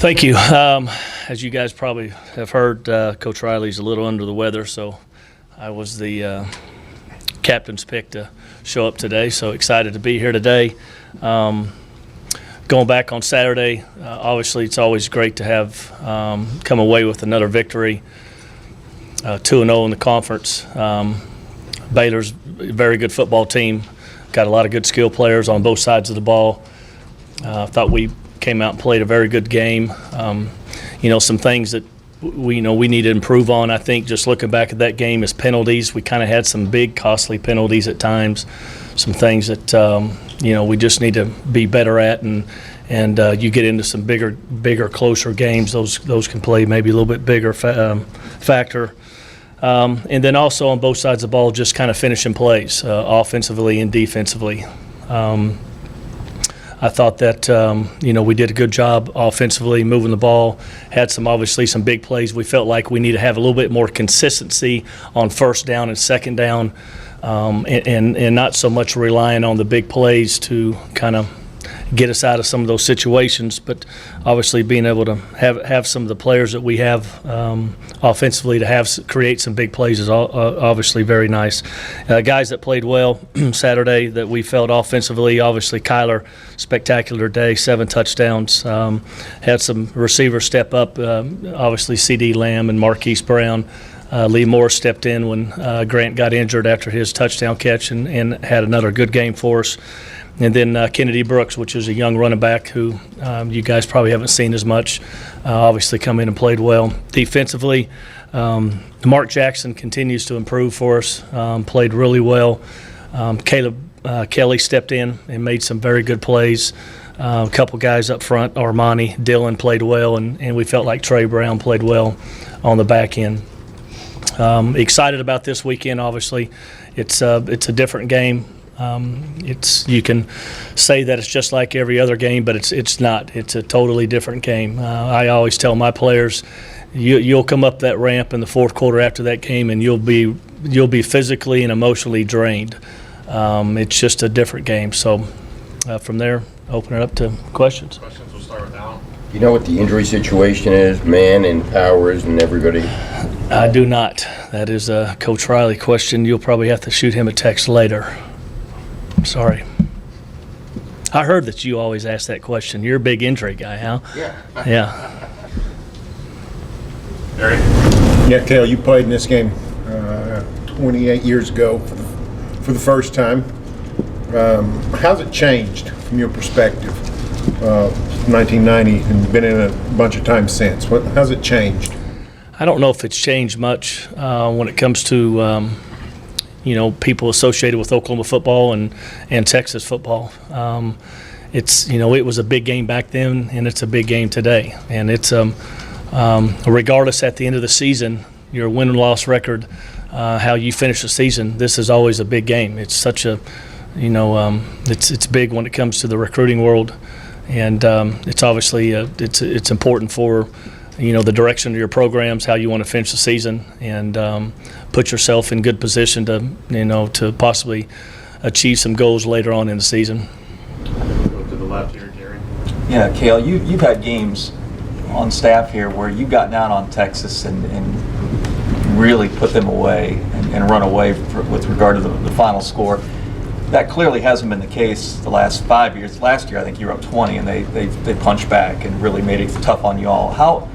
Thank you. As you guys probably have heard, Coach Riley's a little under the weather, so I was the captain's pick to show up today, so excited to be here today. Going back on Saturday, obviously it's always great to have come away with another victory, 2-0 in the conference. Baylor's a very good football team, got a lot of good skill players on both sides of the ball. Thought we came out and played a very good game. Some things that we need to improve on. I think just looking back at that game is penalties. We kind of had some big costly penalties at times, some things that we just need to be better at, and you get into some bigger closer games, those can play maybe a little bit bigger factor. And then also on both sides of the ball, just kind of finishing plays, offensively and defensively. I thought that we did a good job offensively, moving the ball. Had obviously some big plays. We felt like we need to have a little bit more consistency on first down and second down, and not so much relying on the big plays to kind of get us out of some of those situations. But obviously being able to have some of the players that we have offensively to create some big plays is obviously very nice. Guys that played well Saturday that we felt offensively, obviously Kyler, spectacular day, 7 touchdowns. Had some receivers step up, obviously C.D. Lamb and Marquise Brown. Lee Moore stepped in when Grant got injured after his touchdown catch and had another good game for us. And then Kennedy Brooks, which is a young running back who you guys probably haven't seen as much, obviously come in and played well. Defensively, Mark Jackson continues to improve for us, played really well. Caleb Kelly stepped in and made some very good plays. A couple guys up front, Armani, Dillon played well, and we felt like Trey Brown played well on the back end. Excited about this weekend, obviously. It's a different game. You can say that it's just like every other game, but it's not. It's a totally different game. I always tell my players, you'll come up that ramp in the fourth quarter after that game, and you'll be physically and emotionally drained. It's just a different game. So from there, open it up to questions. We'll start with Alan. You know what the injury situation is, man and Powers and everybody? I do not. That is a Coach Riley question. You'll probably have to shoot him a text later. Sorry. I heard that you always ask that question. You're a big injury guy, huh? Yeah. Yeah. Barry? Yeah, Cale, you played in this game 28 years ago for the first time. How's it changed from your perspective? 1990 and been in a bunch of times since. How's it changed? I don't know if it's changed much when it comes to people associated with Oklahoma football and Texas football. It was a big game back then, and it's a big game today. And it's regardless at the end of the season, your win and loss record, how you finish the season, this is always a big game. It's such a, it's big when it comes to the recruiting world, and it's obviously it's important for the direction of your programs, how you want to finish the season, and put yourself in good position to possibly achieve some goals later on in the season. Go to the left here, Gary. Yeah, Cale, you've had games on staff here where you got down on Texas and really put them away and run away with regard to the final score. That clearly hasn't been the case the last 5 years. Last year, I think you were up 20, and they punched back and really made it tough on you all. How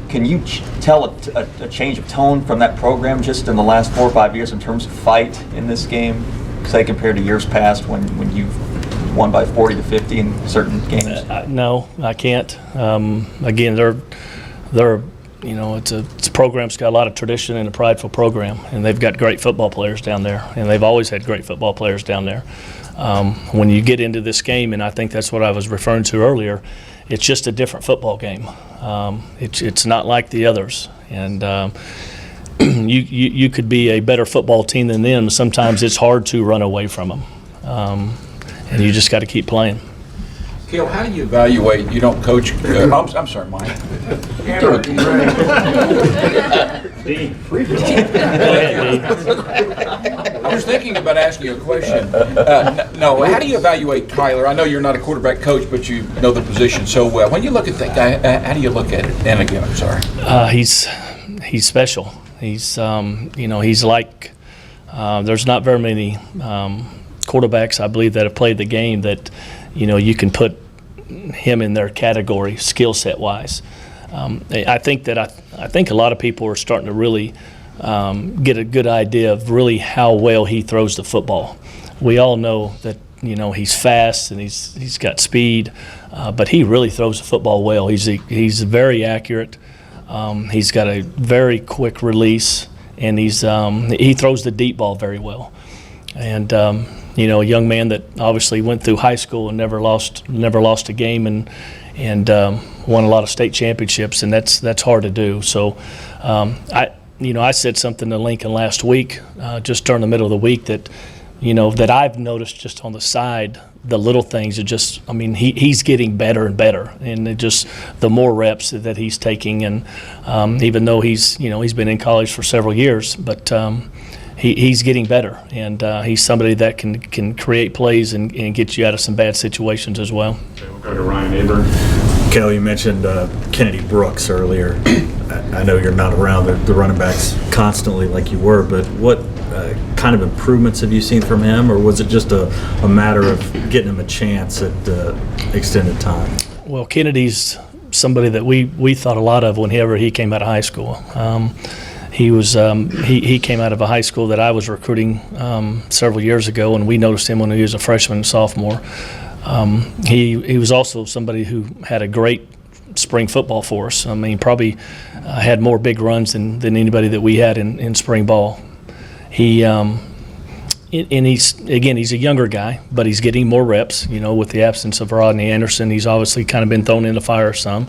can you tell a change of tone from that program just in the last 4 or 5 years in terms of fight in this game, say compared to years past when you've won by 40 to 50 in certain games? No, I can't. Again, they're it's a program's got a lot of tradition and a prideful program, and they've got great football players down there, and they've always had great football players down there. When you get into this game, and I think that's what I was referring to earlier, it's just a different football game. It's not like the others, and you could be a better football team than them. Sometimes it's hard to run away from them, and you just got to keep playing. Cale, how do you evaluate? You don't coach. I'm sorry, Mike. Go ahead, Dean. was thinking about asking you a question. No, how do you evaluate Kyler? I know you're not a quarterback coach, but you know the position so well. When you look at that guy, how do you look at it? And again, I'm sorry. He's special. He's he's like there's not very many quarterbacks, I believe, that have played the game that you can put him in their category skill set wise. I think a lot of people are starting to really get a good idea of really how well he throws the football. We all know that he's fast and he's got speed, but he really throws the football well. He's very accurate. He's got a very quick release, and he throws the deep ball very well. And a young man that obviously went through high school and never lost a game, and won a lot of state championships, and that's hard to do. So I said something to Lincoln last week, just during the middle of the week, that that I've noticed just on the side, the little things are just, he's getting better and better, and it just the more reps that he's taking, and even though he's been in college for several years, but he's getting better, and he's somebody that can create plays and get you out of some bad situations as well. Okay, we'll go to Ryan Aber. Cale, you mentioned Kennedy Brooks earlier. I know you're not around the running backs constantly like you were, but what kind of improvements have you seen from him, or was it just a matter of getting him a chance at extended time? Well, Kennedy's somebody that we thought a lot of whenever he came out of high school. He came out of a high school that I was recruiting several years ago, and we noticed him when he was a freshman and sophomore. He was also somebody who had a great spring football for us. Probably had more big runs than anybody that we had in spring ball. He's a younger guy, but he's getting more reps. With the absence of Rodney Anderson, he's obviously kind of been thrown in the fire some.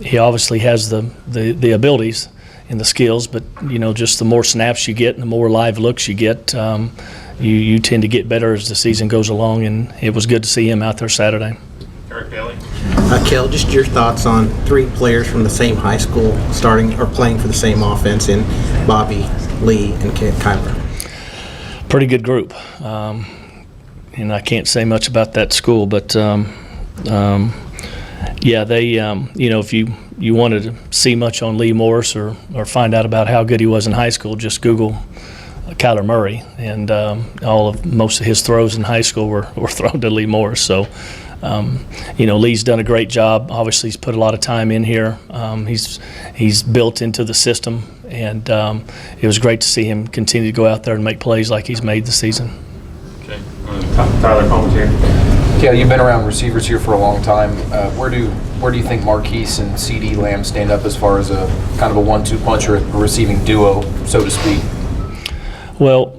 He obviously has the abilities and the skills, but just the more snaps you get and the more live looks you get, you tend to get better as the season goes along, and it was good to see him out there Saturday. Eric Bailey. Cale, just your thoughts on three players from the same high school starting or playing for the same offense in Bobby, Lee, and Kyler. Pretty good group. And I can't say much about that school, but they, if you wanted to see much on Lee Morris or find out about how good he was in high school, just Google Kyler Murray, and most of his throws in high school were thrown to Lee Morris. So, Lee's done a great job. Obviously, he's put a lot of time in here. He's built into the system, and it was great to see him continue to go out there and make plays like he's made this season. Okay, Tyler Palmatier. Yeah, you've been around receivers here for a long time. Where do you think Marquise and CD Lamb stand up as far as a kind of a 1-2 punch or a receiving duo, so to speak? Well,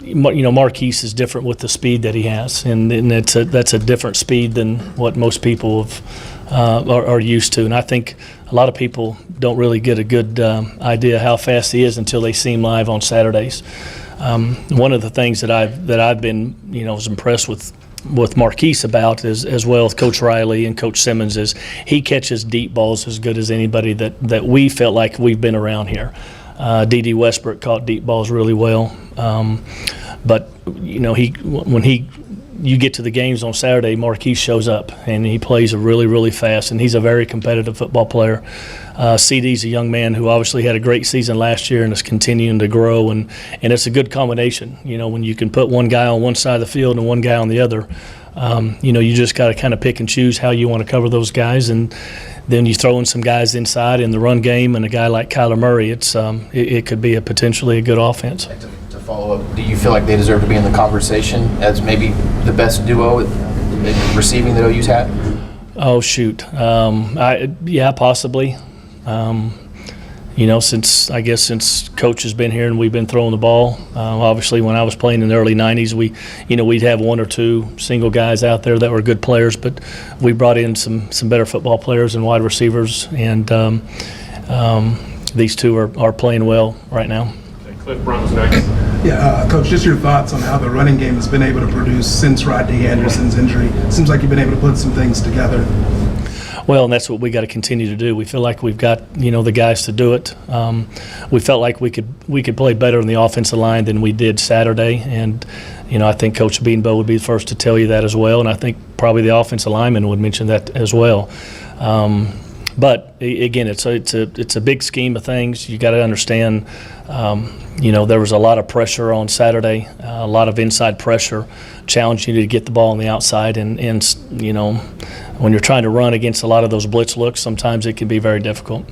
Marquise is different with the speed that he has, and that's a different speed than what most people are used to. And I think a lot of people don't really get a good idea how fast he is until they see him live on Saturdays. One of the things that I've been was impressed with Marquise about as well as Coach Riley and Coach Simmons is he catches deep balls as good as anybody that we felt like we've been around here. D.D. Westbrook caught deep balls really well, but you get to the games on Saturday, Marquise shows up and he plays really, really fast, and he's a very competitive football player. CD's a young man who obviously had a great season last year and is continuing to grow, and it's a good combination. When you can put one guy on one side of the field and one guy on the other, you just got to kind of pick and choose how you want to cover those guys, and then you throw in some guys inside in the run game, and a guy like Kyler Murray, it could be potentially a good offense. To follow up, do you feel like they deserve to be in the conversation as maybe the best duo at receiving that OU's had? Oh, shoot. Yeah, possibly. Since Coach has been here and we've been throwing the ball, obviously when I was playing in the early 90s, we'd have one or two single guys out there that were good players, but we brought in some better football players and wide receivers, and these two are playing well right now. Okay, Cliff Brunt's next. Yeah, Coach, just your thoughts on how the running game has been able to produce since Rodney Anderson's injury. Seems like you've been able to put some things together. Well, and that's what we got to continue to do. We feel like we've got, the guys to do it. We felt like we could play better in the offensive line than we did Saturday, and I think Coach Beanbo would be the first to tell you that as well, and I think probably the offensive lineman would mention that as well. But again, it's a big scheme of things. You got to understand. There was a lot of pressure on Saturday, a lot of inside pressure, challenging you to get the ball on the outside, and when you're trying to run against a lot of those blitz looks, sometimes it can be very difficult.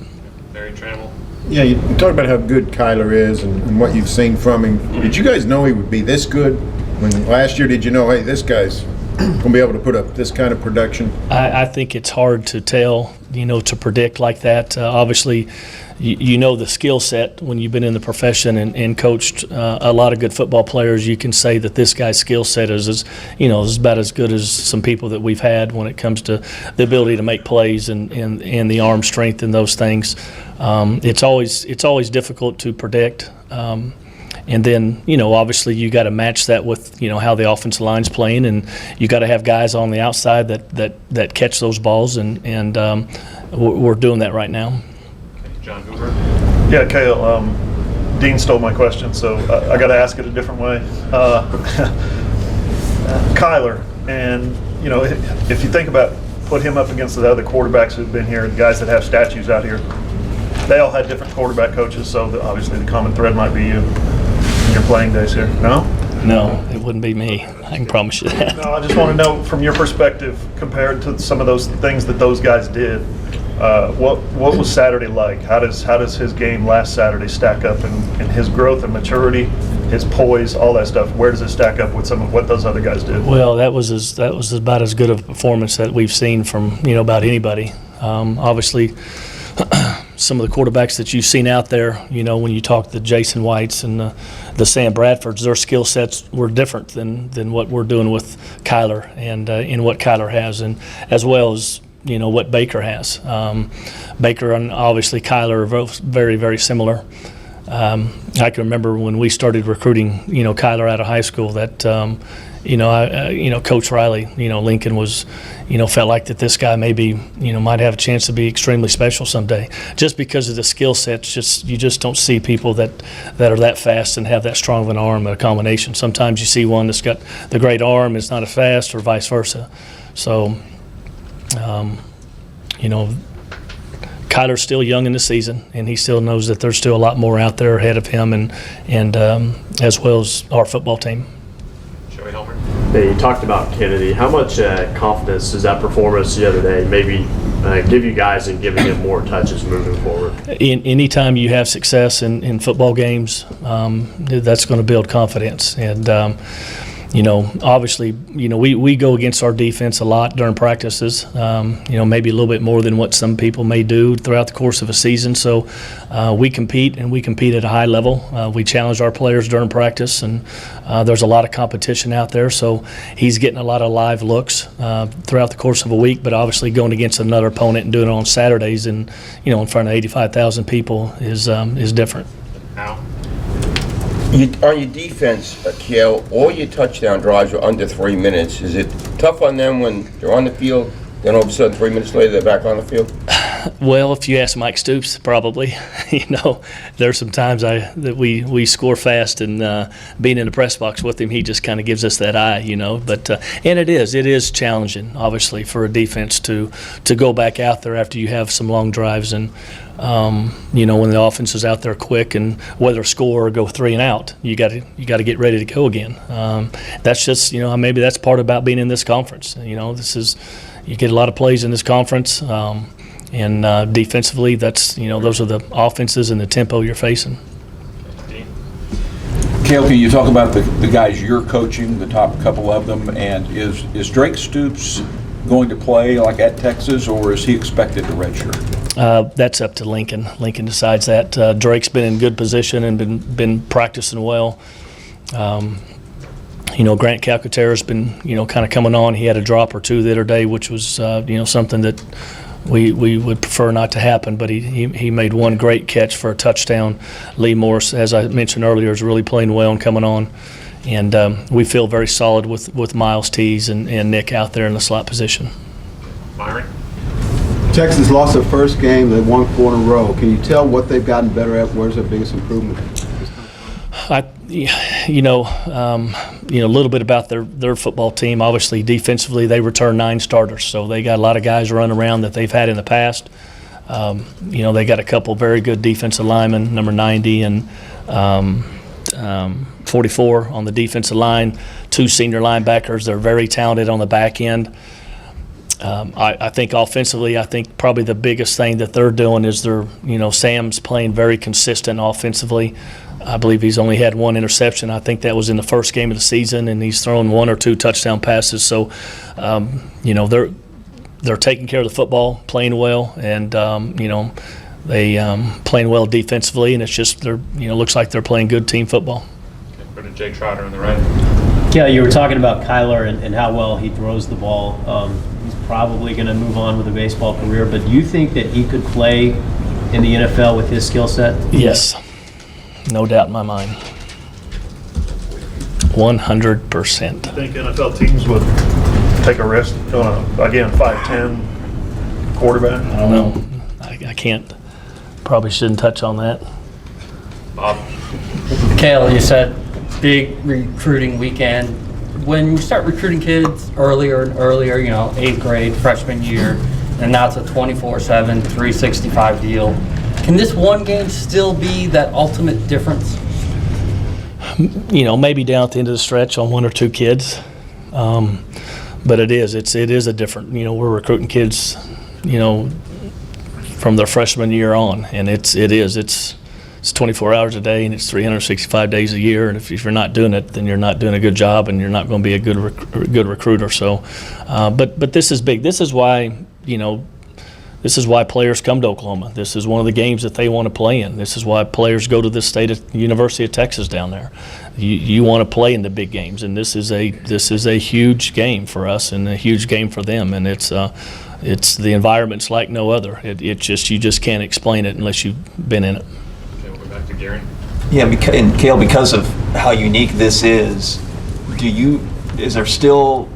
Barry Trammell. Yeah, you talk about how good Kyler is and what you've seen from him. Did you guys know he would be this good? When last year, did you know, hey, this guy's going to be able to put up this kind of production? I think it's hard to tell, to predict like that. Obviously, you know the skill set when you've been in the profession and coached a lot of good football players. You can say that this guy's skill set is about as good as some people that we've had when it comes to the ability to make plays and the arm strength and those things. It's always difficult to predict. And then, obviously you got to match that with, how the offensive line's playing, and you got to have guys on the outside that catch those balls, and we're doing that right now. John Hoover. Yeah, Cale, Dean stole my question, so I got to ask it a different way. Kyler, and, if you think about put him up against the other quarterbacks who've been here, the guys that have statues out here, they all had different quarterback coaches, so obviously the common thread might be you in your playing days here. No? No, it wouldn't be me. I can promise you that. No, I just want to know from your perspective, compared to some of those things that those guys did, what was Saturday like? How does his game last Saturday stack up in his growth and maturity, his poise, all that stuff? Where does it stack up with some of what those other guys did? Well, that was about as good of a performance that we've seen from about anybody. Obviously, some of the quarterbacks that you've seen out there, when you talk to Jason Whites and the Sam Bradfords, their skill sets were different than what we're doing with Kyler and in what Kyler has, and as well as what Baker has. Baker and obviously Kyler are both very, very similar. I can remember when we started recruiting, Kyler out of high school that, Coach Riley, Lincoln was, felt like that this guy maybe, might have a chance to be extremely special someday, just because of the skill sets. You just don't see people that are that fast and have that strong of an arm and a combination. Sometimes you see one that's got the great arm, it's not as fast, or vice versa. So, Kyler's still young in the season, and he still knows that there's still a lot more out there ahead of him, and as well as our football team. Joey Helmer. Hey, you talked about Kennedy. How much confidence does that performance the other day maybe give you guys in giving him more touches moving forward? Anytime you have success in football games, that's going to build confidence. And obviously, we go against our defense a lot during practices, maybe a little bit more than what some people may do throughout the course of a season. So we compete, and we compete at a high level. We challenge our players during practice, and there's a lot of competition out there. So he's getting a lot of live looks throughout the course of a week, but obviously going against another opponent and doing it on Saturdays and, in front of 85,000 people is different. Now. On your defense, Cale, all your touchdown drives were under 3 minutes. Is it tough on them when they're on the field, then all of a sudden 3 minutes later they're back on the field? Well, if you ask Mike Stoops, probably. There's some times that we score fast, and being in the press box with him, he just kind of gives us that eye, But and it is challenging, obviously, for a defense to go back out there after you have some long drives, and when the offense is out there quick, and whether score or go 3 and out, you got to get ready to go again. That's just maybe that's part about being in this conference. You get a lot of plays in this conference. And defensively, that's those are the offenses and the tempo you're facing. Cale, can you talk about the guys you're coaching, the top couple of them, and is Drake Stoops going to play like at Texas, or is he expected to redshirt? That's up to Lincoln. Lincoln decides that. Drake's been in good position and been practicing well. Grant Calcaterra's been kind of coming on. He had a drop or two the other day, which was something that we would prefer not to happen, but he made one great catch for a touchdown. Lee Morris, as I mentioned earlier, is really playing well and coming on. And we feel very solid with Miles Tees and Nick out there in the slot position. Byron. Texas lost their first game. They won 4 in a row. Can you tell what they've gotten better at? Where's their biggest improvement? A little bit about their football team. Obviously, defensively, they returned 9 starters, so they got a lot of guys running around that they've had in the past. They got a couple very good defensive linemen, number 90 and 44 on the defensive line, 2 senior linebackers. They're very talented on the back end. I think offensively, probably the biggest thing that they're doing is Sam's playing very consistent offensively. I believe he's only had 1 interception. I think that was in the first game of the season, and he's thrown 1 or 2 touchdown passes. So, they're taking care of the football, playing well, and they playing well defensively, and it's just looks like they're playing good team football. Okay, go to Jake Trotter on the right. Yeah, you were talking about Kyler and how well he throws the ball. He's probably going to move on with a baseball career, but do you think that he could play in the NFL with his skill set? Yes, no doubt in my mind. 100%. I think NFL teams would take a risk on a 5'10" quarterback. I don't know. I can't. Probably shouldn't touch on that. Bob. Cale, you said big recruiting weekend. When you start recruiting kids earlier and earlier, 8th grade, freshman year, and now it's a 24/7, 365 deal, can this one game still be that ultimate difference? Maybe down at the end of the stretch on 1 or 2 kids. But it is a different, we're recruiting kids, from their freshman year on, and it's 24 hours a day, and it's 365 days a year, and if you're not doing it, then you're not doing a good job, and you're not going to be a good recruiter. So, but this is big. This is why, this is why players come to Oklahoma. This is one of the games that they want to play in. This is why players go to the University of Texas down there. You want to play in the big games, and this is a huge game for us and a huge game for them. And it's the environment's like no other. You just can't explain it unless you've been in it. Okay, we'll go back to Gary. Yeah, and Cale, because of how unique this is there still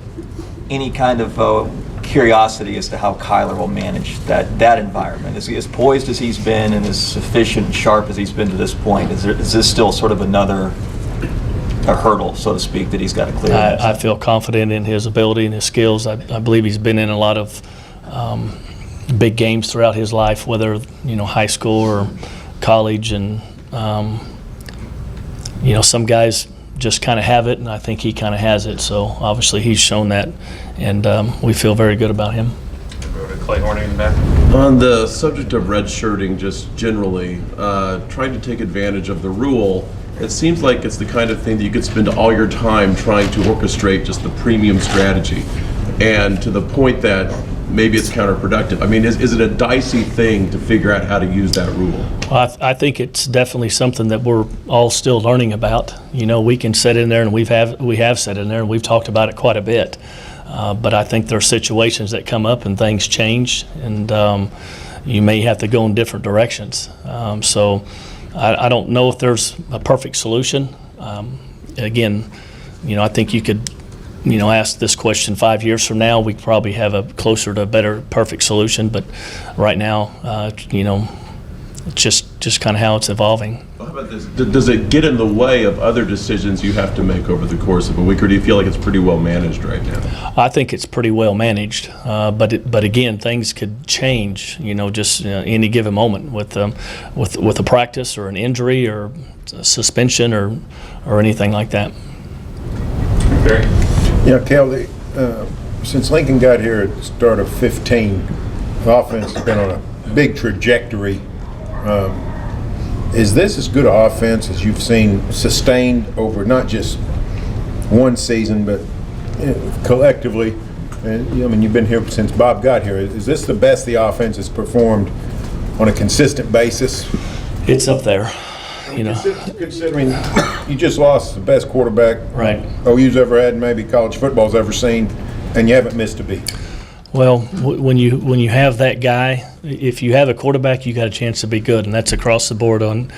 any kind of curiosity as to how Kyler will manage that environment? As poised as he's been and as sufficient and sharp as he's been to this point, is this still sort of a hurdle, so to speak, that he's got to clear? I feel confident in his ability and his skills. I believe he's been in a lot of big games throughout his life, whether high school or college, and some guys just kind of have it, and I think he kind of has it. So obviously he's shown that, and we feel very good about him. We'll go to Clay Horning in the back. On the subject of redshirting, just generally, trying to take advantage of the rule, it seems like it's the kind of thing that you could spend all your time trying to orchestrate just the premium strategy, and to the point that maybe it's counterproductive. I mean, is it a dicey thing to figure out how to use that rule? Well, I think it's definitely something that we're all still learning about. We can sit in there, and we have sat in there, and we've talked about it quite a bit. But I think there are situations that come up and things change, and you may have to go in different directions. So I don't know if there's a perfect solution. Again, I think you could ask this question 5 years from now, we probably have a closer to a better, perfect solution. But right now, it's just kind of how it's evolving. How about this? Does it get in the way of other decisions you have to make over the course of a week, or do you feel like it's pretty well managed right now? I think it's pretty well managed, but again, things could change. Just any given moment with a practice or an injury or a suspension or anything like that. Barry. Yeah, Cale, since Lincoln got here at the start of 15, the offense has been on a big trajectory. Is this as good an offense as you've seen sustained over not just one season, but collectively? And, you've been here since Bob got here. Is this the best the offense has performed on a consistent basis? It's up there. Considering you just lost the best quarterback right OU's ever had, and maybe college football's ever seen, and you haven't missed a beat. Well, when you have that guy, if you have a quarterback, you got a chance to be good, and that's across the board on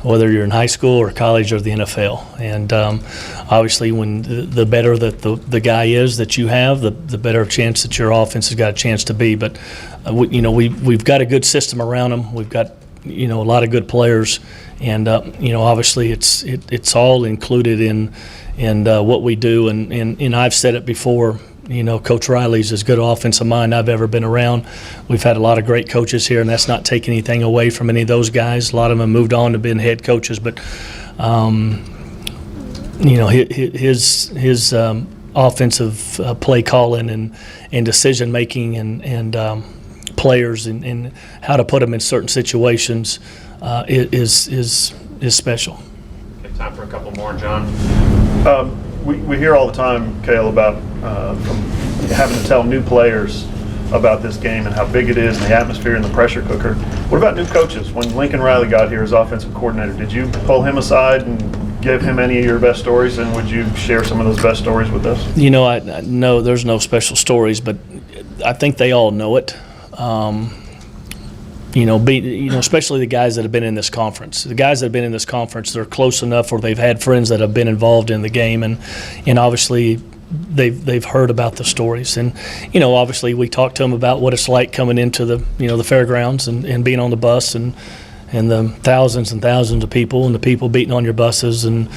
whether you're in high school or college or the NFL. And obviously, when the better that the guy is that you have, the better chance that your offense has got a chance to be. But we've got a good system around them. We've got a lot of good players, and obviously it's all included in what we do. And I've said it before. Coach Riley's as good offensive mind I've ever been around. We've had a lot of great coaches here, and that's not taking anything away from any of those guys. A lot of them have moved on to being head coaches, but his offensive play calling and decision making and players and how to put them in certain situations is special. Okay, time for a couple more, John. We hear all the time, Cale, about from having to tell new players about this game and how big it is and the atmosphere and the pressure cooker. What about new coaches? When Lincoln Riley got here as offensive coordinator, did you pull him aside and give him any of your best stories, and would you share some of those best stories with us? No, there's no special stories, but I think they all know it. Especially the guys that have been in this conference. The guys that have been in this conference, they're close enough where they've had friends that have been involved in the game, and obviously they've heard about the stories. And obviously we talked to them about what it's like coming into the fairgrounds and being on the bus and the thousands and thousands of people and the people beating on your buses and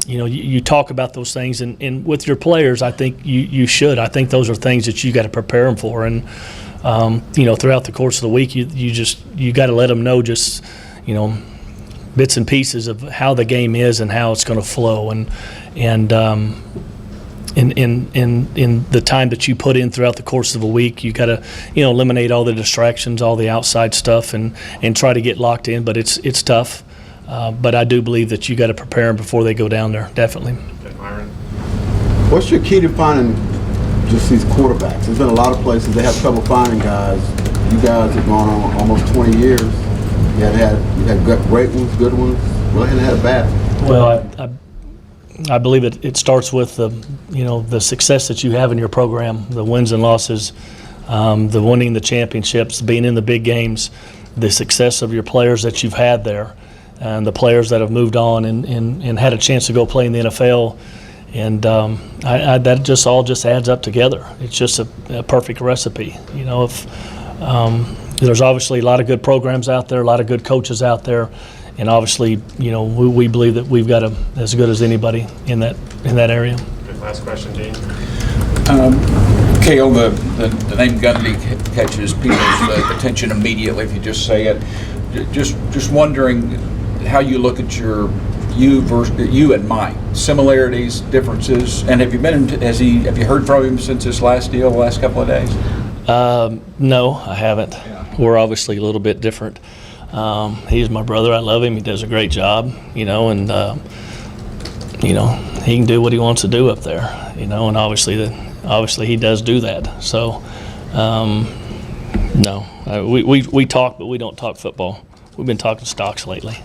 you talk about those things and with your players, I think you should. I think those are things that you got to prepare them for. And throughout the course of the week, you got to let them know just, bits and pieces of how the game is and how it's going to flow. And in the time that you put in throughout the course of a week, you got to, eliminate all the distractions, all the outside stuff, and try to get locked in. But it's tough. But I do believe that you got to prepare them before they go down there. Definitely. What's your key to finding just these quarterbacks? There's been a lot of places they have trouble finding guys. You guys have gone on almost 20 years. You had great ones, good ones. Really haven't had a bad one. Well, I believe it starts with the success that you have in your program, the wins and losses, the winning the championships, being in the big games, the success of your players that you've had there, and the players that have moved on and had a chance to go play in the NFL. And that just all adds up together. It's just a perfect recipe. There's obviously a lot of good programs out there, a lot of good coaches out there, and obviously, we believe that we've got as good as anybody in that area. Good. Last question, Gene. Cale, the name Gundy catches people's attention immediately if you just say it. Just wondering how you look at you and Mike, similarities, differences, and have you heard from him since his last deal, the last couple of days? No, I haven't. Yeah. We're obviously a little bit different. He's my brother. I love him. He does a great job, and he can do what he wants to do up there, and obviously he does do that. So, no, we talk, but we don't talk football. We've been talking stocks lately.